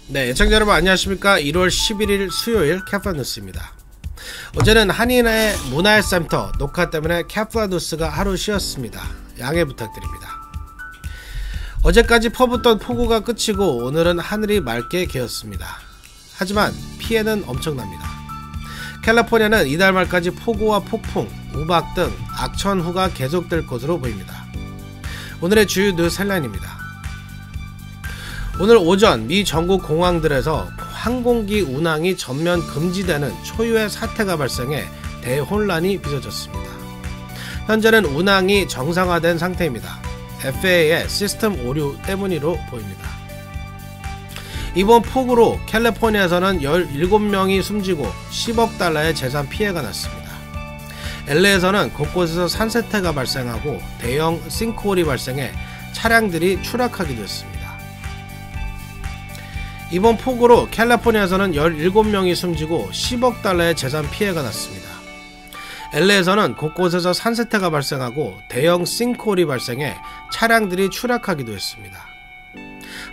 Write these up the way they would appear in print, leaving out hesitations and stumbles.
네, 애청자 여러분 안녕하십니까. 1월 11일 수요일 캐플라 뉴스입니다. 어제는 한인의 문화센터 녹화 때문에 캐플라 뉴스가 하루 쉬었습니다. 양해 부탁드립니다. 어제까지 퍼붓던 폭우가 끝이고 오늘은 하늘이 맑게 개었습니다. 하지만 피해는 엄청납니다. 캘리포니아는 이달 말까지 폭우와 폭풍, 우박 등 악천후가 계속될 것으로 보입니다. 오늘의 주요 뉴스 헬라인입니다. 오늘 오전 미 전국 공항들에서 항공기 운항이 전면 금지되는 초유의 사태가 발생해 대혼란이 빚어졌습니다. 현재는 운항이 정상화된 상태입니다. FAA의 시스템 오류 때문으로 보입니다. 이번 폭우로 캘리포니아에서는 17명이 숨지고 10억 달러의 재산 피해가 났습니다. LA에서는 곳곳에서 산세태가 발생하고 대형 싱크홀이 발생해 차량들이 추락하기도 했습니다. 이번 폭우로 캘리포니아에서는 17명이 숨지고 10억 달러의 재산 피해가 났습니다. LA에서는 곳곳에서 산세태가 발생하고 대형 싱크홀이 발생해 차량들이 추락하기도 했습니다.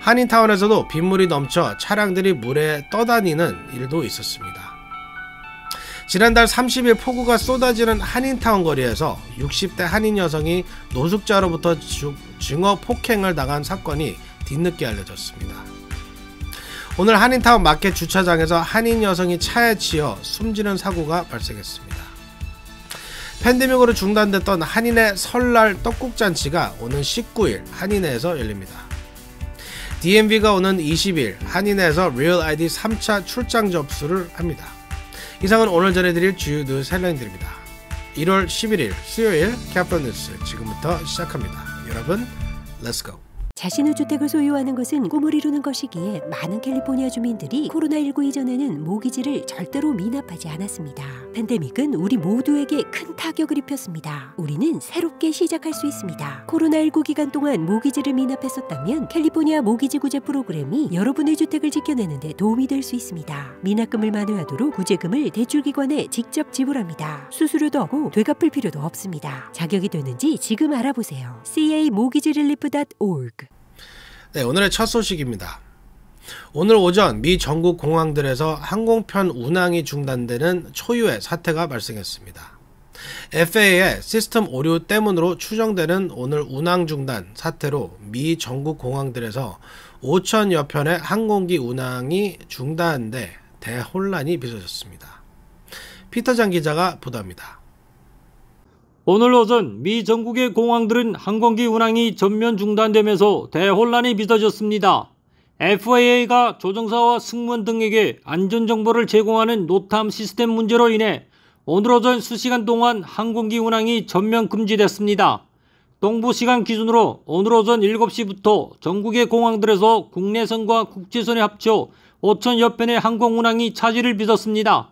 한인타운에서도 빗물이 넘쳐 차량들이 물에 떠다니는 일도 있었습니다. 지난달 30일 폭우가 쏟아지는 한인타운 거리에서 60대 한인 여성이 노숙자로부터 증오 폭행을 당한 사건이 뒤늦게 알려졌습니다. 오늘 한인타운 마켓 주차장에서 한인 여성이 차에 치여 숨지는 사고가 발생했습니다. 팬데믹으로 중단됐던 한인의 설날 떡국잔치가 오는 19일 한인회에서 열립니다. DMV가 오는 20일 한인회에서 리얼 아이디 3차 출장 접수를 합니다. 이상은 오늘 전해드릴 주요 뉴스 헬라인들입니다. 1월 11일 수요일 캐플라 뉴스 지금부터 시작합니다. 여러분, 렛츠고! 자신의 주택을 소유하는 것은 꿈을 이루는 것이기에 많은 캘리포니아 주민들이 코로나19 이전에는 모기지를 절대로 미납하지 않았습니다. 팬데믹은 우리 모두에게 큰 타격을 입혔습니다. 우리는 새롭게 시작할 수 있습니다. 코로나19 기간 동안 모기지를 미납했었다면 캘리포니아 모기지 구제 프로그램이 여러분의 주택을 지켜내는 데 도움이 될 수 있습니다. 미납금을 만회하도록 구제금을 대출기관에 직접 지불합니다. 수수료도 없고 되갚을 필요도 없습니다. 자격이 되는지 지금 알아보세요. camortgagerelief.org. 네, 오늘의 첫 소식입니다. 오늘 오전 미 전국 공항들에서 항공편 운항이 중단되는 초유의 사태가 발생했습니다. FAA의 시스템 오류 때문으로 추정되는 오늘 운항 중단 사태로 미 전국 공항들에서 5천여 편의 항공기 운항이 중단돼 대혼란이 빚어졌습니다. 피터장 기자가 보도합니다. 오늘 오전 미 전국의 공항들은 항공기 운항이 전면 중단되면서 대혼란이 빚어졌습니다. FAA가 조종사와 승무원 등에게 안전정보를 제공하는 노탐 시스템 문제로 인해 오늘 오전 수시간 동안 항공기 운항이 전면 금지됐습니다. 동부시간 기준으로 오늘 오전 7시부터 전국의 공항들에서 국내선과 국제선에 합쳐 5천여 편의 항공 운항이 차질을 빚었습니다.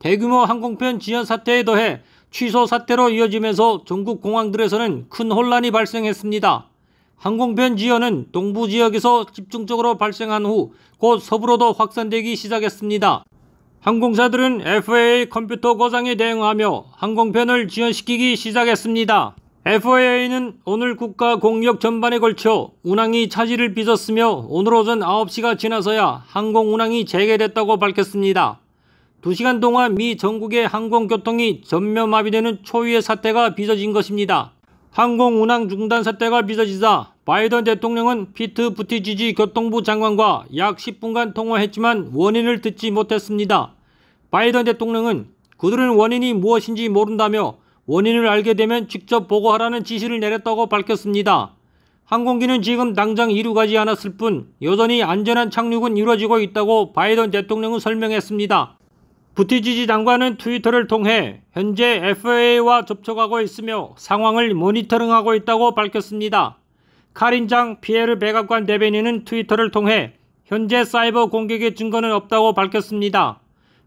대규모 항공편 지연 사태에 더해 취소 사태로 이어지면서 전국 공항들에서는 큰 혼란이 발생했습니다. 항공편 지연은 동부 지역에서 집중적으로 발생한 후 곧 서부로도 확산되기 시작했습니다. 항공사들은 FAA 컴퓨터 고장에 대응하며 항공편을 지연시키기 시작했습니다. FAA는 오늘 국가 공역 전반에 걸쳐 운항이 차질을 빚었으며 오늘 오전 9시가 지나서야 항공 운항이 재개됐다고 밝혔습니다. 2시간 동안 미 전국의 항공교통이 전면 마비되는 초유의 사태가 빚어진 것입니다. 항공 운항 중단 사태가 빚어지자 바이든 대통령은 피트 부티지지 교통부 장관과 약 10분간 통화했지만 원인을 듣지 못했습니다. 바이든 대통령은 그들은 원인이 무엇인지 모른다며 원인을 알게 되면 직접 보고하라는 지시를 내렸다고 밝혔습니다. 항공기는 지금 당장 이륙하지 않았을 뿐 여전히 안전한 착륙은 이루어지고 있다고 바이든 대통령은 설명했습니다. 부티지지 장관은 트위터를 통해 현재 FAA와 접촉하고 있으며 상황을 모니터링하고 있다고 밝혔습니다. 카린장 피에르 백악관 대변인은 트위터를 통해 현재 사이버 공격의 증거는 없다고 밝혔습니다.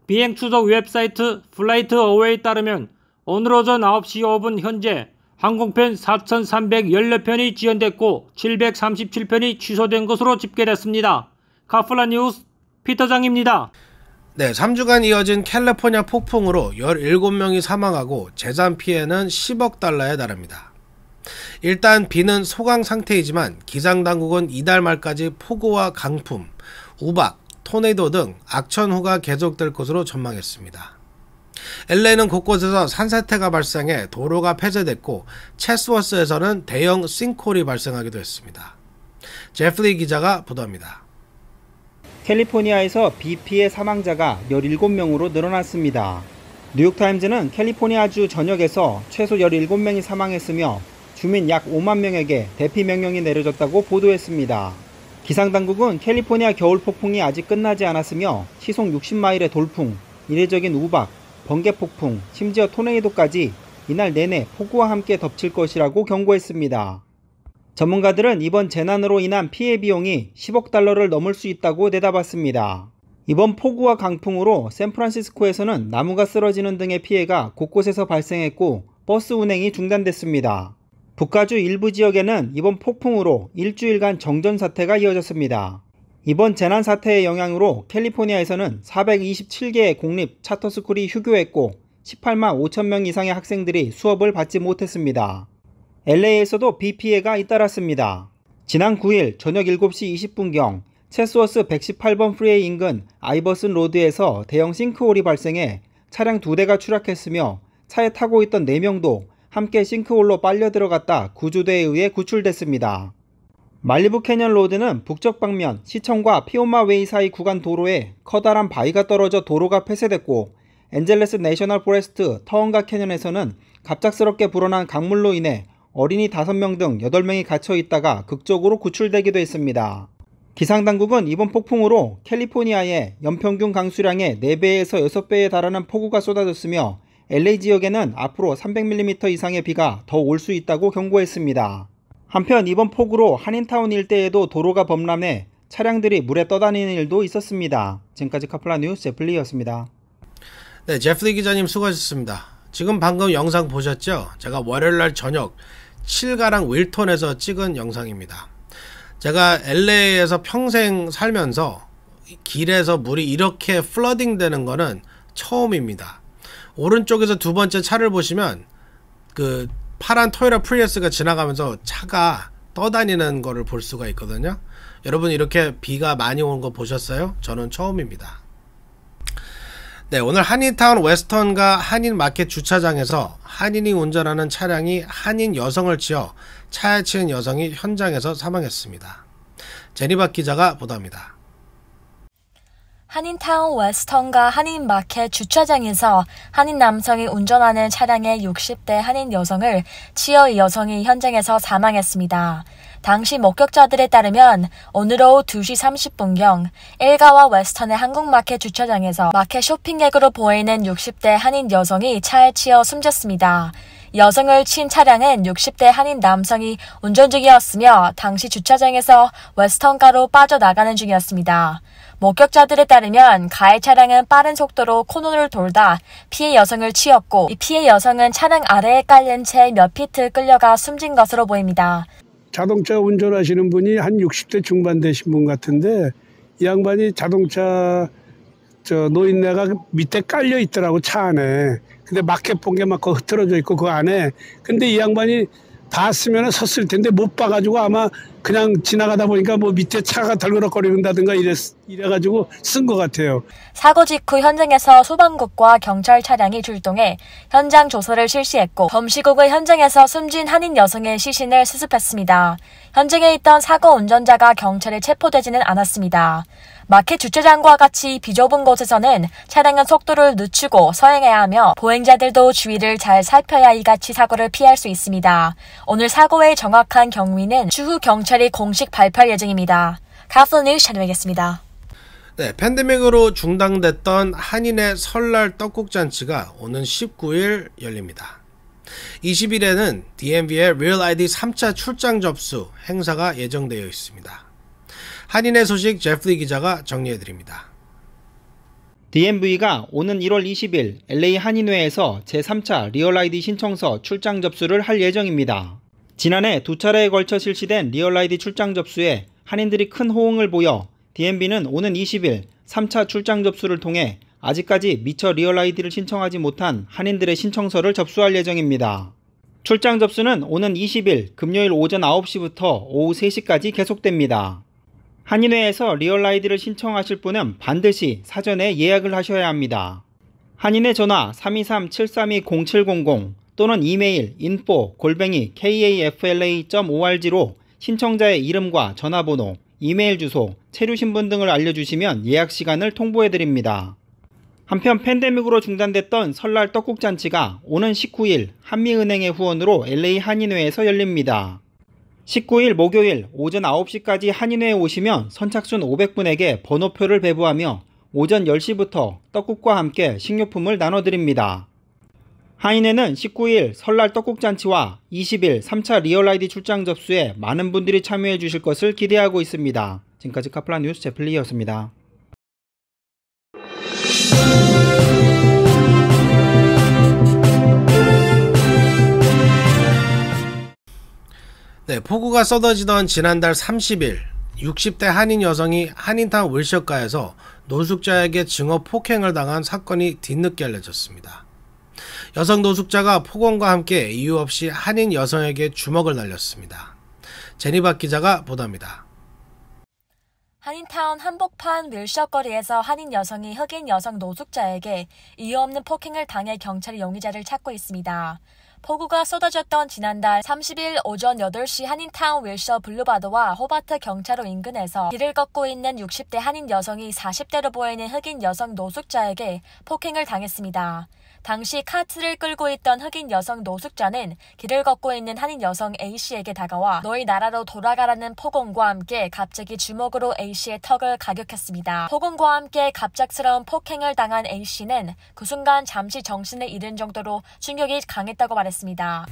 비행 추적 웹사이트 플라이트 어웨이에 따르면 오늘 오전 9시 5분 현재 항공편 4,314편이 지연됐고 737편이 취소된 것으로 집계됐습니다. 카플라 뉴스 피터장입니다. 네, 3주간 이어진 캘리포니아 폭풍으로 17명이 사망하고 재산 피해는 10억 달러에 달합니다. 일단 비는 소강 상태이지만 기상당국은 이달 말까지 폭우와 강풍, 우박, 토네이도 등 악천후가 계속될 것으로 전망했습니다. LA는 곳곳에서 산사태가 발생해 도로가 폐쇄됐고 체스워스에서는 대형 싱크홀이 발생하기도 했습니다. 제프리 기자가 보도합니다. 캘리포니아에서 비 피해 사망자가 17명으로 늘어났습니다. 뉴욕타임즈는 캘리포니아주 전역에서 최소 17명이 사망했으며 주민 약 5만 명에게 대피 명령이 내려졌다고 보도했습니다. 기상당국은 캘리포니아 겨울 폭풍이 아직 끝나지 않았으며 시속 60마일의 돌풍, 이례적인 우박, 번개폭풍, 심지어 토네이도까지 이날 내내 폭우와 함께 덮칠 것이라고 경고했습니다. 전문가들은 이번 재난으로 인한 피해 비용이 10억 달러를 넘을 수 있다고 내다봤습니다. 이번 폭우와 강풍으로 샌프란시스코에서는 나무가 쓰러지는 등의 피해가 곳곳에서 발생했고 버스 운행이 중단됐습니다. 북가주 일부 지역에는 이번 폭풍으로 일주일간 정전 사태가 이어졌습니다. 이번 재난 사태의 영향으로 캘리포니아에서는 427개의 공립 차터스쿨이 휴교했고 18만 5천 명 이상의 학생들이 수업을 받지 못했습니다. LA에서도 비 피해가 잇따랐습니다. 지난 9일 저녁 7시 20분경 체스워스 118번 프리웨이 인근 아이버슨 로드에서 대형 싱크홀이 발생해 차량 2대가 추락했으며 차에 타고 있던 4명도 함께 싱크홀로 빨려 들어갔다 구조대에 의해 구출됐습니다. 말리부 캐년 로드는 북쪽 방면 시청과 피오마 웨이 사이 구간 도로에 커다란 바위가 떨어져 도로가 폐쇄됐고 엔젤레스 내셔널 포레스트 터원가 캐년에서는 갑작스럽게 불어난 강물로 인해 어린이 5명 등 8명이 갇혀 있다가 극적으로 구출되기도 했습니다. 기상당국은 이번 폭풍으로 캘리포니아의 연평균 강수량의 4배에서 6배에 달하는 폭우가 쏟아졌으며 LA 지역에는 앞으로 300mm 이상의 비가 더 올 수 있다고 경고했습니다. 한편 이번 폭우로 한인타운 일대에도 도로가 범람해 차량들이 물에 떠다니는 일도 있었습니다. 지금까지 카플라 뉴스 제플리였습니다. 네, 제프리 기자님 수고하셨습니다. 지금 방금 영상 보셨죠? 제가 월요일날 저녁 7가랑 윌턴에서 찍은 영상입니다. 제가 LA에서 평생 살면서 길에서 물이 이렇게 플러딩 되는 거는 처음입니다. 오른쪽에서 두 번째 차를 보시면 그 파란 토요타 프리우스가 지나가면서 차가 떠다니는 거를 볼 수가 있거든요. 여러분 이렇게 비가 많이 오는 거 보셨어요? 저는 처음입니다. 네, 오늘 한인타운 웨스턴과 한인마켓 주차장에서 한인이 운전하는 차량이 한인 여성을 치어 차에 치인 여성이 현장에서 사망했습니다. 제니박 기자가 보도합니다. 한인타운 웨스턴과 한인마켓 주차장에서 한인 남성이 운전하는 차량의 60대 한인 여성을 치어 이 여성이 현장에서 사망했습니다. 당시 목격자들에 따르면 오늘 오후 2시 30분경 일가와 웨스턴의 한국마켓 주차장에서 마켓 쇼핑객으로 보이는 60대 한인 여성이 차에 치여 숨졌습니다. 여성을 친 차량은 60대 한인 남성이 운전 중이었으며 당시 주차장에서 웨스턴가로 빠져나가는 중이었습니다. 목격자들에 따르면 가해 차량은 빠른 속도로 코너를 돌다 피해 여성을 치었고 이 피해 여성은 차량 아래에 깔린 채 몇 피트 끌려가 숨진 것으로 보입니다. 자동차 운전하시는 분이 한 60대 중반 되신 분 같은데 이 양반이 자동차 노인네가 밑에 깔려 있더라고, 차 안에. 근데 마켓 본 게 막 흐트러져 있고 그 안에. 근데 이 양반이 봤으면 섰을 텐데 못 봐가지고 아마 그냥 지나가다 보니까 뭐 밑에 차가 덜그럭거린다든가 이래가지고 쓴 것 같아요. 사고 직후 현장에서 소방국과 경찰 차량이 출동해 현장 조사를 실시했고 검시국은 현장에서 숨진 한인 여성의 시신을 수습했습니다. 현장에 있던 사고 운전자가 경찰에 체포되지는 않았습니다. 마켓 주차장과 같이 비좁은 곳에서는 차량은 속도를 늦추고 서행해야 하며 보행자들도 주위를 잘 살펴야 이같이 사고를 피할 수 있습니다. 오늘 사고의 정확한 경위는 추후 경찰이 공식 발표할 예정입니다. 카플라 뉴스 전해드리겠습니다. 네, 팬데믹으로 중단됐던 한인의 설날 떡국잔치가 오는 19일 열립니다. 20일에는 DMV의 Real ID 3차 출장 접수 행사가 예정되어 있습니다. 한인의 소식 제프리 기자가 정리해드립니다. DMV가 오는 1월 20일 LA 한인회에서 제3차 리얼 ID 신청서 출장 접수를 할 예정입니다. 지난해 2차례에 걸쳐 실시된 리얼 ID 출장 접수에 한인들이 큰 호응을 보여 DMV는 오는 20일 3차 출장 접수를 통해 아직까지 미처 리얼 아이디를 신청하지 못한 한인들의 신청서를 접수할 예정입니다. 출장 접수는 오는 20일 금요일 오전 9시부터 오후 3시까지 계속됩니다. 한인회에서 리얼 아이디를 신청하실 분은 반드시 사전에 예약을 하셔야 합니다. 한인회 전화 323-732-0700 또는 이메일 info@kafla.org로 신청자의 이름과 전화번호, 이메일 주소, 체류 신분 등을 알려주시면 예약 시간을 통보해드립니다. 한편 팬데믹으로 중단됐던 설날 떡국잔치가 오는 19일 한미은행의 후원으로 LA 한인회에서 열립니다. 19일 목요일 오전 9시까지 한인회에 오시면 선착순 500분에게 번호표를 배부하며 오전 10시부터 떡국과 함께 식료품을 나눠드립니다. 한인회는 19일 설날 떡국잔치와 20일 3차 리얼 아이디 출장 접수에 많은 분들이 참여해 주실 것을 기대하고 있습니다. 지금까지 카플라 뉴스 제플리였습니다. 네, 폭우가 쏟아지던 지난달 30일 60대 한인 여성이 한인타운 윌셔가에서 노숙자에게 증오 폭행을 당한 사건이 뒤늦게 알려졌습니다. 여성 노숙자가 폭언과 함께 이유 없이 한인 여성에게 주먹을 날렸습니다. 제니박 기자가 보도합니다. 한인타운 한복판 윌셔 거리에서 한인 여성이 흑인 여성 노숙자에게 이유 없는 폭행을 당해 경찰이 용의자를 찾고 있습니다. 폭우가 쏟아졌던 지난달 30일 오전 8시 한인타운 윌셔 블루바드와 호바트 경차로 인근에서 길을 걷고 있는 60대 한인 여성이 40대로 보이는 흑인 여성 노숙자에게 폭행을 당했습니다. 당시 카트를 끌고 있던 흑인 여성 노숙자는 길을 걷고 있는 한인 여성 A씨에게 다가와 너희 나라로 돌아가라는 폭언과 함께 갑자기 주먹으로 A씨의 턱을 가격했습니다. 폭언과 함께 갑작스러운 폭행을 당한 A씨는 그 순간 잠시 정신을 잃은 정도로 충격이 강했다고 말했습니다.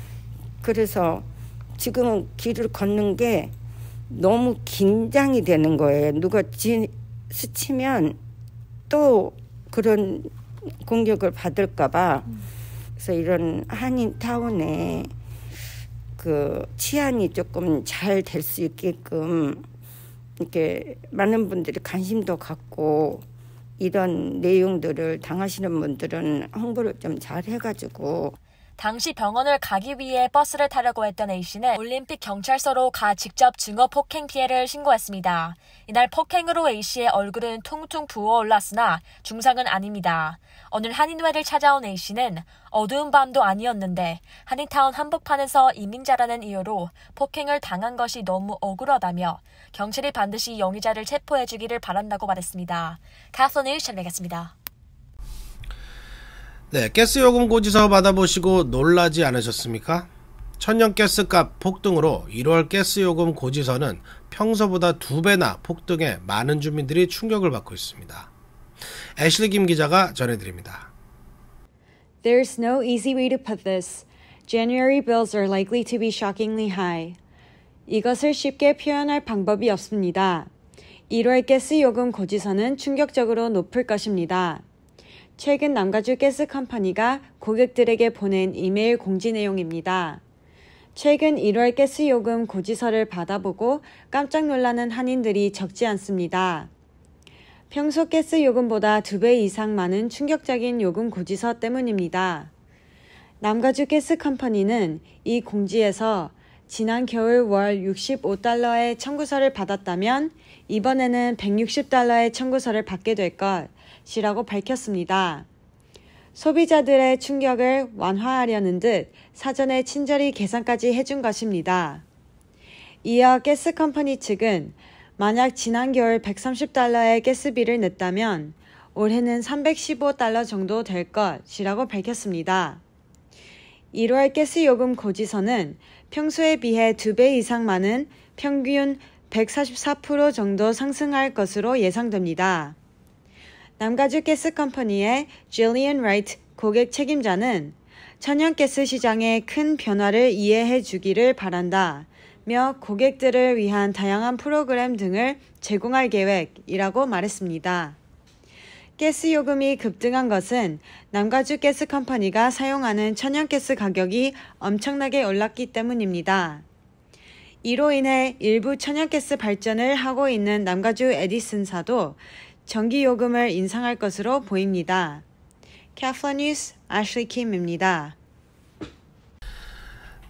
그래서 지금 길을 걷는 게 너무 긴장이 되는 거예요. 누가 스치면 또 그런 공격을 받을까봐. 그래서 이런 한인타운에 그 치안이 조금 잘 될 수 있게끔 이렇게 많은 분들이 관심도 갖고 이런 내용들을 당하시는 분들은 홍보를 좀 잘 해가지고. 당시 병원을 가기 위해 버스를 타려고 했던 A씨는 올림픽 경찰서로 가 직접 증오 폭행 피해를 신고했습니다. 이날 폭행으로 A씨의 얼굴은 퉁퉁 부어올랐으나 중상은 아닙니다. 오늘 한인회를 찾아온 A씨는 어두운 밤도 아니었는데 한인타운 한복판에서 이민자라는 이유로 폭행을 당한 것이 너무 억울하다며 경찰이 반드시 용의자를 체포해주기를 바란다고 말했습니다. 카플라 뉴스 전해드리겠습니다. 네, 가스요금 고지서 받아보시고 놀라지 않으셨습니까? 천연가스값 폭등으로 1월 가스요금 고지서는 평소보다 2배나 폭등해 많은 주민들이 충격을 받고 있습니다. 애슐리 김 기자가 전해드립니다. There's no easy way to put this. January bills are likely to be shockingly high. 이것을 쉽게 표현할 방법이 없습니다. 1월 가스요금 고지서는 충격적으로 높을 것입니다. 최근 남가주 가스컴퍼니가 고객들에게 보낸 이메일 공지 내용입니다. 최근 1월 가스요금 고지서를 받아보고 깜짝 놀라는 한인들이 적지 않습니다. 평소 가스요금보다 2배 이상 많은 충격적인 요금 고지서 때문입니다. 남가주 가스컴퍼니는 이 공지에서 지난 겨울 월 65달러의 청구서를 받았다면 이번에는 160달러의 청구서를 받게 될 것이라고 밝혔습니다. 소비자들의 충격을 완화하려는 듯 사전에 친절히 계산까지 해준 것입니다. 이어 가스컴퍼니 측은 만약 지난 겨울 130달러의 가스비를 냈다면 올해는 315달러 정도 될 것이라고 밝혔습니다. 1월 가스요금 고지서는 평소에 비해 2배 이상 많은 평균 144% 정도 상승할 것으로 예상됩니다. 남가주 가스컴퍼니의 Jillian Wright 고객 책임자는 천연가스 시장의 큰 변화를 이해해 주기를 바란다며 고객들을 위한 다양한 프로그램 등을 제공할 계획이라고 말했습니다. 가스 요금이 급등한 것은 남가주 가스컴퍼니가 사용하는 천연가스 가격이 엄청나게 올랐기 때문입니다. 이로 인해 일부 천연가스 발전을 하고 있는 남가주 에디슨사도 전기요금을 인상할 것으로 보입니다. 캐플라 뉴스 애슐리 킴입니다.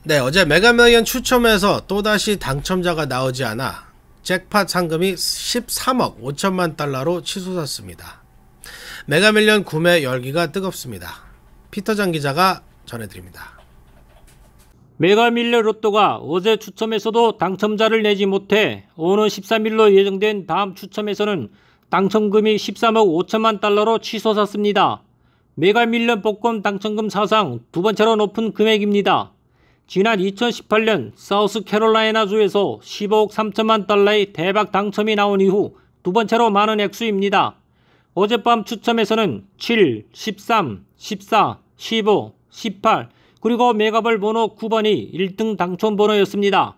네, 어제 메가밀리언 추첨에서 또다시 당첨자가 나오지 않아 잭팟 상금이 13억 5천만 달러로 치솟았습니다. 메가밀리언 구매 열기가 뜨겁습니다. 피터장 기자가 전해드립니다. 메가밀리언 로또가 어제 추첨에서도 당첨자를 내지 못해 오는 13일로 예정된 다음 추첨에서는 당첨금이 13억 5천만 달러로 치솟았습니다. 메가밀리언 복권 당첨금 사상 두 번째로 높은 금액입니다. 지난 2018년 사우스캐롤라이나주에서 15억 3천만 달러의 대박 당첨이 나온 이후 두 번째로 많은 액수입니다. 어젯밤 추첨에서는 7, 13, 14, 15, 18 그리고 메가볼 번호 9번이 1등 당첨 번호였습니다.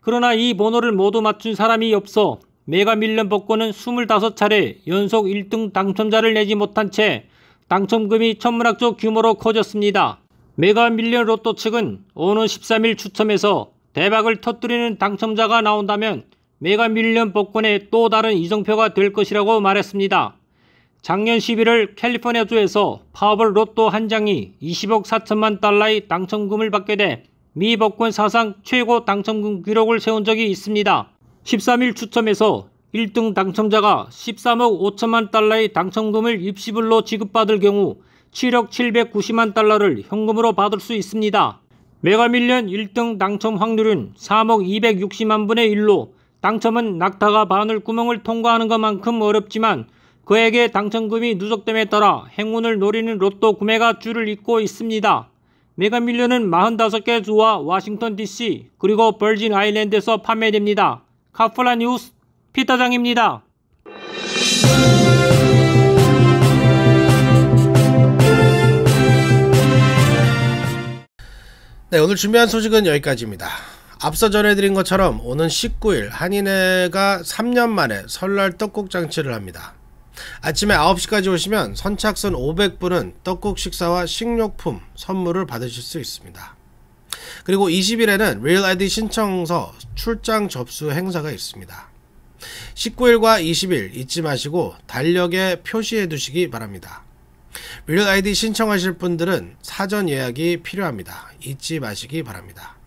그러나 이 번호를 모두 맞춘 사람이 없어 메가밀리언 복권은 25차례 연속 1등 당첨자를 내지 못한 채 당첨금이 천문학적 규모로 커졌습니다. 메가밀리언 로또 측은 오는 13일 추첨에서 대박을 터뜨리는 당첨자가 나온다면 메가밀리언 복권의 또 다른 이정표가 될 것이라고 말했습니다. 작년 11월 캘리포니아주에서 파워볼 로또 한 장이 20억 4천만 달러의 당첨금을 받게 돼 미 복권 사상 최고 당첨금 기록을 세운 적이 있습니다. 13일 추첨에서 1등 당첨자가 13억 5천만 달러의 당첨금을 입시불로 지급받을 경우 7억 790만 달러를 현금으로 받을 수 있습니다. 메가밀리언 1등 당첨 확률은 3억 260만 분의 1로 당첨은 낙타가 바늘구멍을 통과하는 것만큼 어렵지만 그에게 당첨금이 누적됨에 따라 행운을 노리는 로또 구매가 줄을 잇고 있습니다. 메가밀리언은 45개 주와 워싱턴 DC 그리고 버진 아일랜드에서 판매됩니다. 카플라 뉴스 피터장입니다. 네, 오늘 준비한 소식은 여기까지입니다. 앞서 전해드린 것처럼 오는 19일 한인회가 3년 만에 설날 떡국 장치를 합니다. 아침에 9시까지 오시면 선착순 500분은 떡국 식사와 식료품 선물을 받으실 수 있습니다. 그리고 20일에는 Real ID 신청서 출장 접수 행사가 있습니다. 19일과 20일 잊지 마시고 달력에 표시해 두시기 바랍니다. Real ID 신청하실 분들은 사전 예약이 필요합니다. 잊지 마시기 바랍니다.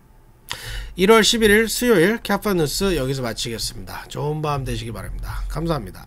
1월 11일 수요일 캐플라 뉴스 여기서 마치겠습니다. 좋은 밤 되시기 바랍니다. 감사합니다.